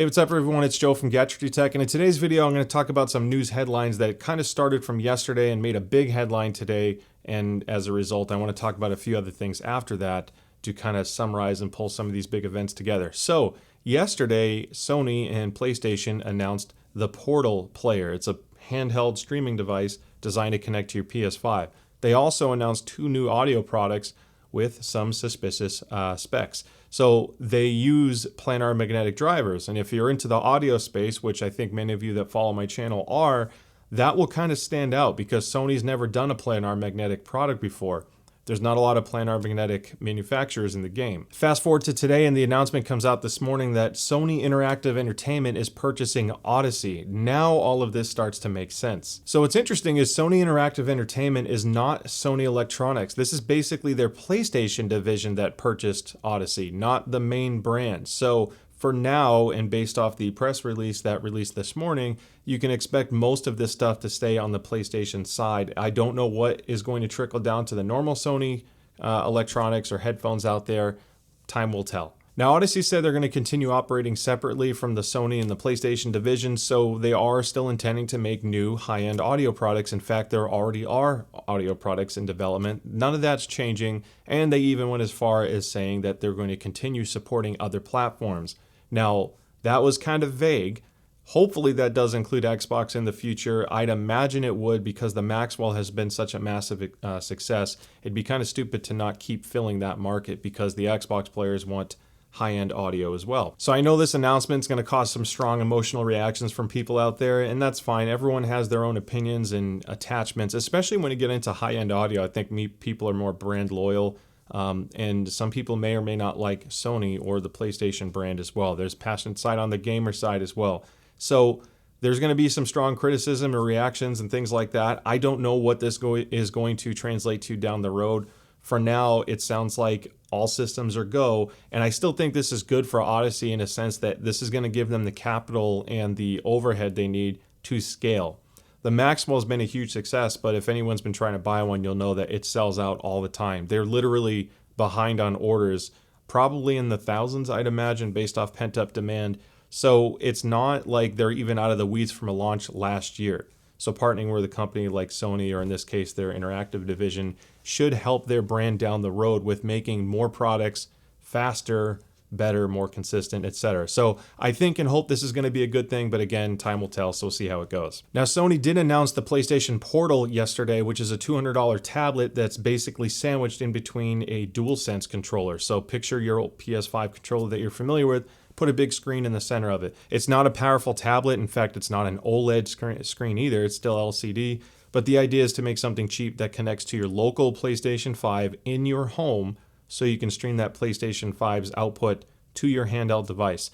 Hey, what's up everyone? It's Joe from Gadgetry Tech, and in today's video I'm going to talk about some news headlines that kind of started from yesterday and made a big headline today, and as a result I want to talk about a few other things after that to kind of summarize and pull some of these big events together. So yesterday Sony and PlayStation announced the Portal player. It's a handheld streaming device designed to connect to your PS5. They also announced two new audio products with some suspicious specs. So they use planar magnetic drivers, and if you're into the audio space, which I think many of you that follow my channel are, that will kind of stand out because Sony's never done a planar magnetic product before. There's not a lot of planar magnetic manufacturers in the game. Fast forward to today and the announcement comes out this morning that Sony Interactive Entertainment is purchasing Audeze. Now all of this starts to make sense. So what's interesting is Sony Interactive Entertainment is not Sony Electronics. This is basically their PlayStation division that purchased Audeze, not the main brand. So for now, and based off the press release that released this morning, you can expect most of this stuff to stay on the PlayStation side. I don't know what is going to trickle down to the normal Sony electronics or headphones out there. Time will tell. Now, Audeze said they're going to continue operating separately from the Sony and the PlayStation division, so they are still intending to make new high-end audio products. In fact, there already are audio products in development. None of that's changing, and they even went as far as saying that they're going to continue supporting other platforms. Now, that was kind of vague. Hopefully that does include Xbox in the future. I'd imagine it would because the Maxwell has been such a massive success. It'd be kind of stupid to not keep filling that market because the Xbox players want high-end audio as well. So I know this announcement is going to cause some strong emotional reactions from people out there, and that's fine. Everyone has their own opinions and attachments, especially when you get into high-end audio. I think people are more brand loyal. And some people may or may not like Sony or the PlayStation brand as well. There's passionate side on the gamer side as well. So there's going to be some strong criticism or reactions and things like that. I don't know what this is going to translate to down the road. For now, it sounds like all systems are go. And I still think this is good for Audeze in a sense that this is going to give them the capital and the overhead they need to scale. The Maxwell has been a huge success, but if anyone's been trying to buy one, you'll know that it sells out all the time. They're literally behind on orders, probably in the thousands, I'd imagine, based off pent-up demand. So it's not like they're even out of the weeds from a launch last year. So partnering with a company like Sony, or in this case, their interactive division, should help their brand down the road with making more products faster, better, more consistent, etc. So I think and hope this is going to be a good thing, but again, time will tell, so we'll see how it goes. Now, Sony did announce the PlayStation Portal yesterday, which is a $200 tablet that's basically sandwiched in between a DualSense controller. So picture your old PS5 controller that you're familiar with, put a big screen in the center of it. It's not a powerful tablet. In fact, it's not an OLED screen either. It's still LCD. But the idea is to make something cheap that connects to your local PlayStation 5 in your home, so you can stream that PlayStation 5's output to your handheld device.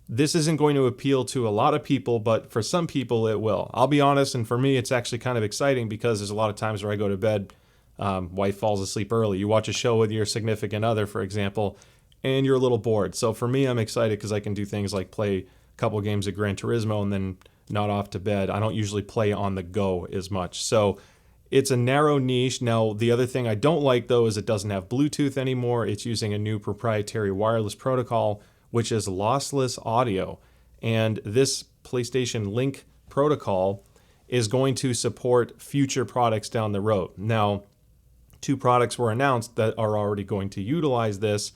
This isn't going to appeal to a lot of people, but for some people it will. I'll be honest, and for me it's actually kind of exciting because there's a lot of times where I go to bed, wife falls asleep early. You watch a show with your significant other, for example, and you're a little bored. So for me, I'm excited because I can do things like play a couple games of Gran Turismo and then not off to bed. I don't usually play on the go as much. So it's a narrow niche. Now, the other thing I don't like, though, is it doesn't have Bluetooth anymore. It's using a new proprietary wireless protocol, which is lossless audio. And this PlayStation Link protocol is going to support future products down the road. Now, two products were announced that are already going to utilize this,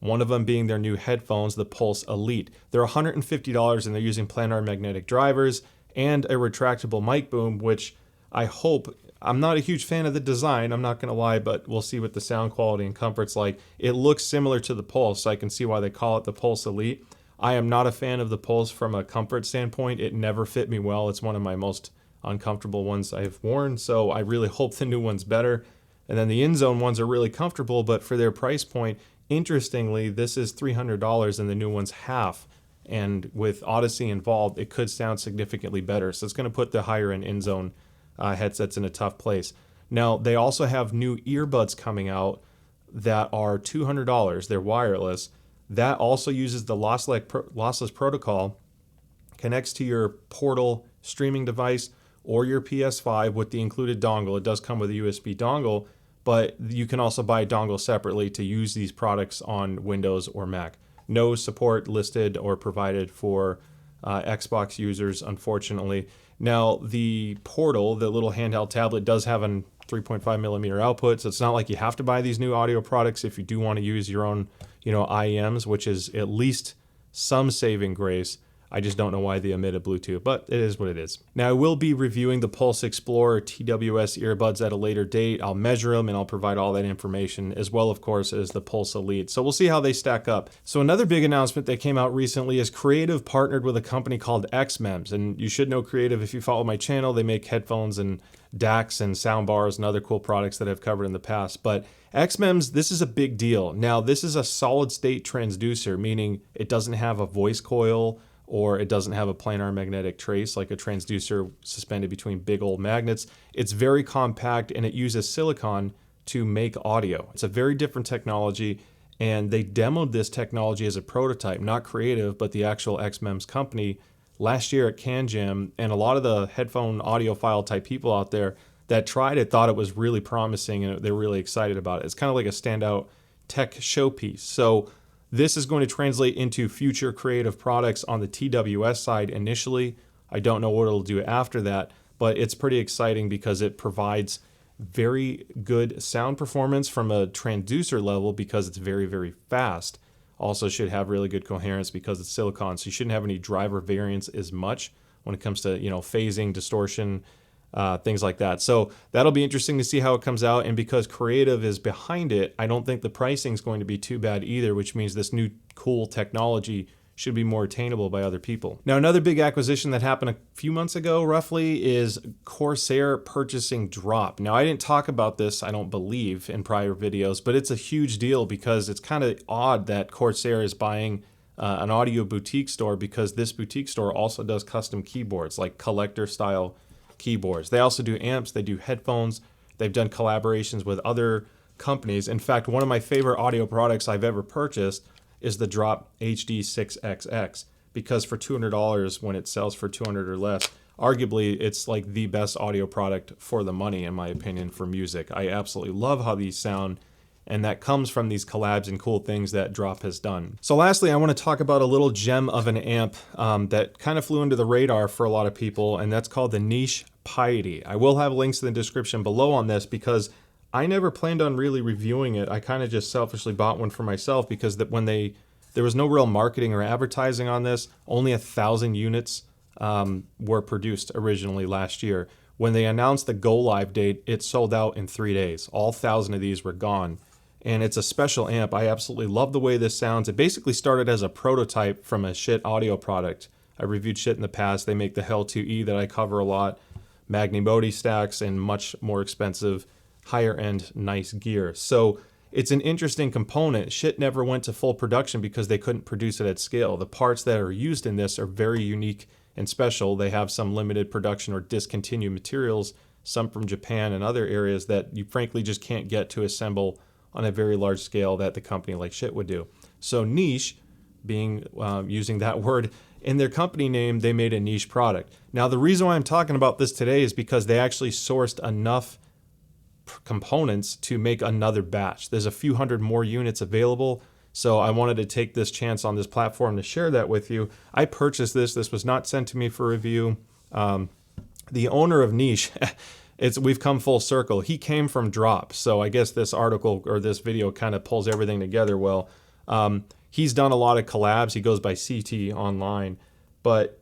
one of them being their new headphones, the Pulse Elite. They're $150, and they're using planar magnetic drivers and a retractable mic boom, which I hope... I'm not a huge fan of the design, I'm not going to lie, but we'll see what the sound quality and comfort's like. It looks similar to the Pulse, so I can see why they call it the Pulse Elite. I am not a fan of the Pulse from a comfort standpoint. It never fit me well. It's one of my most uncomfortable ones I've worn, so I really hope the new one's better. And then the InZone ones are really comfortable, but for their price point, interestingly, this is $300 and the new one's half. And with Audeze involved, it could sound significantly better. So it's going to put the higher-end InZone headsets in a tough place. Now, they also have new earbuds coming out that are $200. They're wireless. That also uses the lossless protocol, connects to your Portal streaming device or your PS5 with the included dongle. It does come with a USB dongle, but you can also buy a dongle separately to use these products on Windows or Mac. No support listed or provided for Xbox users, unfortunately. Now, the Portal, the little handheld tablet, does have a 3.5 millimeter output, so it's not like you have to buy these new audio products if you do want to use your own, IEMs, which is at least some saving grace. I just don't know why they omitted Bluetooth, but it is what it is. Now, I will be reviewing the Pulse Explorer TWS earbuds at a later date. I'll measure them and I'll provide all that information, as well, of course, as the Pulse Elite. So we'll see how they stack up. So another big announcement that came out recently is Creative partnered with a company called xMEMS. And you should know Creative if you follow my channel. They make headphones and DACs and sound bars and other cool products that I've covered in the past. But xMEMS, this is a big deal. Now, this is a solid state transducer, meaning it doesn't have a voice coil, or it doesn't have a planar magnetic trace like a transducer suspended between big old magnets. It's very compact and it uses silicon to make audio. It's a very different technology, and they demoed this technology as a prototype, not Creative, but the actual xMEMS company last year at CanJam, and a lot of the headphone audiophile type people out there that tried it thought it was really promising and they're really excited about it. It's kind of like a standout tech showpiece. So this is going to translate into future Creative products on the TWS side initially. I don't know what it'll do after that, but it's pretty exciting because it provides very good sound performance from a transducer level because it's very, very fast. Also should have really good coherence because it's silicon, so you shouldn't have any driver variance as much when it comes to, phasing, distortion, things like that. So that'll be interesting to see how it comes out. And because Creative is behind it, I don't think the pricing is going to be too bad either, which means this new cool technology should be more attainable by other people. Now, another big acquisition that happened a few months ago, roughly, is Corsair purchasing DROP. Now, I didn't talk about this, I don't believe, in prior videos, but it's a huge deal because it's kind of odd that Corsair is buying an audio boutique store, because this boutique store also does custom keyboards, like collector style keyboards. They also do amps, they do headphones, they've done collaborations with other companies. In fact, one of my favorite audio products I've ever purchased is the Drop HD6XX, because for $200, when it sells for $200 or less, arguably it's like the best audio product for the money, in my opinion, for music. I absolutely love how these sound, and that comes from these collabs and cool things that Drop has done. So lastly, I want to talk about a little gem of an amp that kind of flew under the radar for a lot of people, and that's called the Nitsch Piety. I will have links in the description below on this because I never planned on really reviewing it. I kind of just selfishly bought one for myself because there was no real marketing or advertising on this. Only 1,000 units were produced originally last year. When they announced the go live date, it sold out in 3 days. All 1,000 of these were gone. And it's a special amp. I absolutely love the way this sounds. It basically started as a prototype from a shit audio product. I reviewed shit in the past. They make the Hell 2E that I cover a lot, Magni Modi stacks, and much more expensive, higher end, nice gear. So it's an interesting component. Shit never went to full production because they couldn't produce it at scale. The parts that are used in this are very unique and special. They have some limited production or discontinued materials, some from Japan and other areas that you frankly just can't get to assemble on a very large scale that the company like shit would do. So niche, being using that word in their company name, they made a niche product. Now, the reason why I'm talking about this today is because they actually sourced enough components to make another batch. There's a few hundred more units available, so I wanted to take this chance on this platform to share that with you. I purchased this. This was not sent to me for review. The owner of Niche, we've come full circle. He came from Drop, so I guess this article or this video kind of pulls everything together well. He's done a lot of collabs. He goes by CT online, but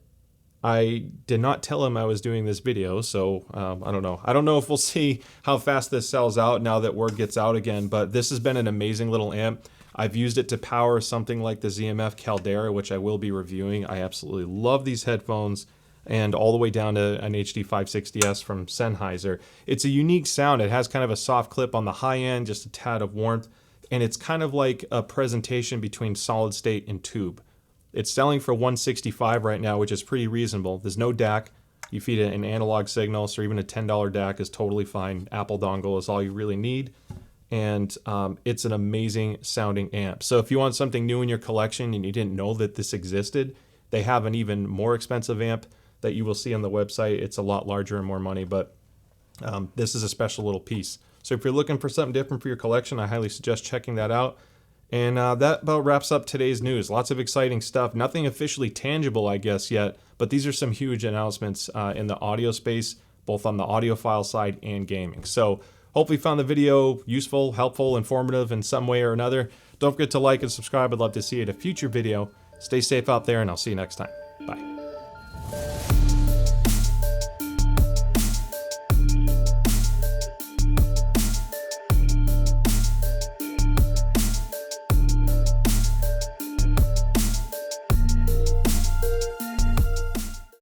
I did not tell him I was doing this video, so I don't know. I don't know if we'll see how fast this sells out now that word gets out again, but this has been an amazing little amp. I've used it to power something like the ZMF Caldera, which I will be reviewing. I absolutely love these headphones, and all the way down to an HD 560S from Sennheiser. It's a unique sound. It has kind of a soft clip on the high end, just a tad of warmth, and it's kind of like a presentation between solid state and tube. It's selling for $165 right now, which is pretty reasonable. There's no DAC. You feed it an analog signal, so even a $10 DAC is totally fine. Apple dongle is all you really need. And it's an amazing sounding amp. So if you want something new in your collection and you didn't know that this existed, they have an even more expensive amp that you will see on the website. It's a lot larger and more money, but this is a special little piece. So if you're looking for something different for your collection, I highly suggest checking that out. And that about wraps up today's news. Lots of exciting stuff. Nothing officially tangible, I guess, yet, but these are some huge announcements in the audio space, both on the audiophile side and gaming. So hopefully you found the video useful, helpful, informative in some way or another. Don't forget to like and subscribe. I'd love to see you in a future video. Stay safe out there, and I'll see you next time. Bye.